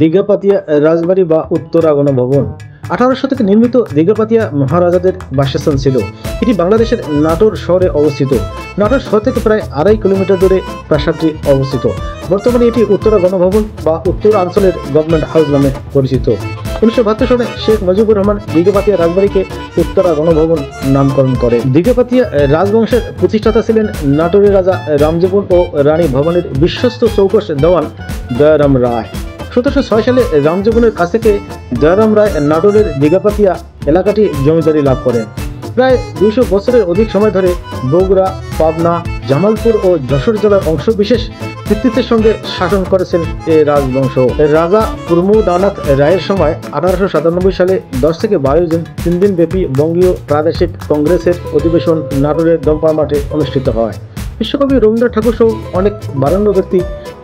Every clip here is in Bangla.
দীঘাপাতিয়া রাজবাড়ি বা উত্তরা গণভবন 18 শতকে নির্মিত দীঘাপাতিয়া মহারাজাদের বাসস্থান ছিল। এটি বাংলাদেশের নাটোর শহরে অবস্থিত। নাটোর শহর থেকে প্রায় 2.5 কিলোমিটার দূরে প্রাসাদটি অবস্থিত। বর্তমানে এটি উত্তরা গণভবন বা উত্তরাঞ্চলের গভর্নমেন্ট হাউস নামে পরিচিত। 1972 সালে শেখ মুজিবুর রহমান দীঘাপাতিয়া রাজবাড়িকে উত্তরা গণভবন নামকরণ করে। দীঘাপাতিয়া রাজবংশের প্রতিষ্ঠাতা ছিলেন নাটোরের রাজা রামজীবন ও রানী ভবানীর বিশ্বস্ত চৌকস দেওয়ান দয়ারাম রায়। 1706 সালে রামজীবনের কাছ থেকে দয়ারাম রায় নাটোরের দীঘাপাতিয়া এলাকাটি জমিদারি লাভ করেন। প্রায় 200 বছরের অধিক সময় ধরে বগুড়া, পাবনা, জামালপুর ও যশোর জেলার অংশবিশেষ কৃতিত্বের সঙ্গে শাসন করেছেন এই রাজবংশ। রাজা প্রমোদানাথ রায়ের সময় 1897 সালে 10 থেকে 12 জুন 3 দিন ব্যাপী বঙ্গীয় প্রাদেশিক কংগ্রেসের অধিবেশন নাটোরের দম্পা মাঠে অনুষ্ঠিত হয়। বিশ্বকবি রবীন্দ্রনাথ ঠাকুর সহ অনেক বরেণ্য ব্যক্তি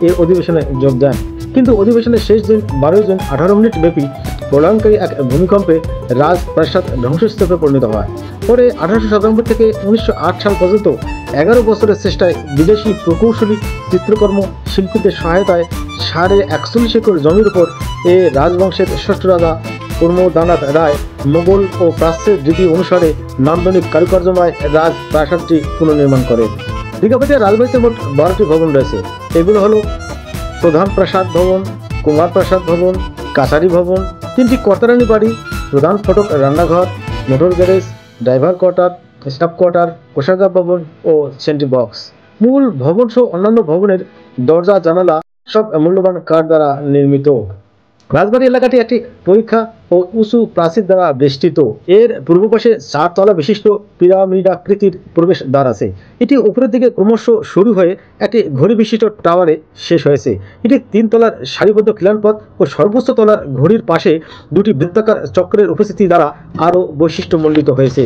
এই অধিবেশনে যোগ দেন। কিন্তু অধিবেশনের শেষ দিন 12 জুন 18 মিনিট ব্যাপী প্রলয়ঙ্কারী এক ভূমিকম্পে রাজপ্রাসাদ ধ্বংসস্তূপে পরিণত হয়। পরে 1897 থেকে 1908 সাল পর্যন্ত 11 বছরের চেষ্টায় বিদেশি প্রকৌশলী চিত্রকর্ম শিল্পীদের সহায়তায় 41 একর জমির উপর এ রাজবংশের ষষ্ঠ রাজা প্রমোদানাথ রায় মোগল ও প্রাচ্যের রীতি অনুসারে নান্দনিক কারুকার্যময় রাজপ্রাসাদটি পুনর্নির্মাণ করেন। দীঘাপাতিয়া রাজবাড়িতে মোট 12টি ভবন রয়েছে। এগুলো হলো প্রধান প্রাসাদ ভবন, কুমার প্রাসাদ ভবন, কাছারি ভবন, 3টি কর্তারানী বাড়ি, প্রধান ফটক রান্নাঘর, motor garage, driver quarter, staff quarter, কোষাগার ভবন ও সেন্ট্রি বক্স। মূল ভবন সহ অন্যান্য ভবনের দরজা জানালা সব মূল্যবান কাঠ দ্বারা নির্মিত। রাজবাড়ি এলাকাটি একটি পরীক্ষা ও উঁচু প্রাচীর দ্বারা বেষ্টিত। এর পূর্ব পাশে 4 তলা বিশিষ্ট পিরামিডাকৃতির প্রবেশ দ্বার আছে। এটি উপরের দিকে ক্রমশ শুরু হয়ে একটি ঘড়ি বিশিষ্ট টাওয়ারে শেষ হয়েছে। এটি 3 তলার সারিবদ্ধ খিলানপথ ও সর্বোচ্চ তলার ঘড়ির পাশে 2টি বৃত্তাকার চক্রের উপস্থিতি দ্বারা আরও বৈশিষ্ট্যমণ্ডিত হয়েছে।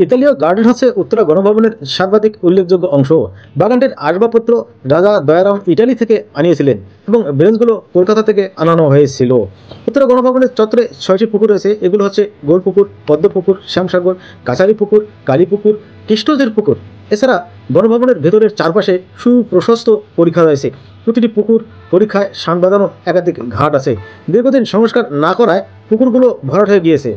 ইতালীয় গার্ডেন হচ্ছে উত্তরা গণভবনের সর্বাধিক উল্লেখযোগ্য অংশ। বাগানটির আসবাবপত্র রাজা দয়ারাম ইটালি থেকে আনিয়েছিলেন এবং ব্রেঞ্চগুলো কলকাতা থেকে আনানো হয়েছিল। উত্তরা গণভবনের চত্বরে 6টি পুকুর রয়েছে। এগুলো হচ্ছে গোলপুকুর, পদ্মপুকুর, শ্যামসাগর, কাছারি পুকুর, কালীপুকুর, কৃষ্ণদের পুকুর। এছাড়া গণভবনের ভেতরের চারপাশে সুপ্রশস্ত পরিখা রয়েছে। প্রতিটি পুকুর পরীক্ষায় শান বাঁধানো একাধিক ঘাট আছে। দীর্ঘদিন সংস্কার না করায় পুকুরগুলো ভরাট হয়ে গিয়েছে,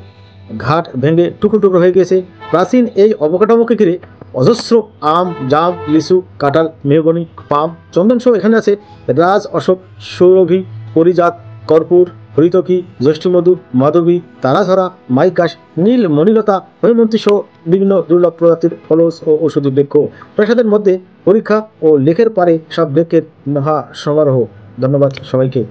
ঘাট ভেঙে টুকরো টুকরো হয়ে গিয়েছে। প্রাচীন এই অবকাঠামোকে ঘিরে অজস্র আম, জাম, লিচু, কাঁঠাল, মেহগনি, পাম, চন্দন সহ এখানে আছে রাজ অশোক, সৌরভী, পরিজাত, কর্পূর, হরিতকি, জ্যৈষ্ঠমধু, মাধবী, তারাধরা, মাইকাশ, নীল মণিলতা, হৈমন্তী সহ বিভিন্ন দুর্লভ প্রজাতির ফলস ও ঔষধি বৃক্ষ। প্রাসাদের মধ্যে পরীক্ষা ও লেখের পারে সব বৃক্ষের মহা সমারোহ। ধন্যবাদ সবাইকে।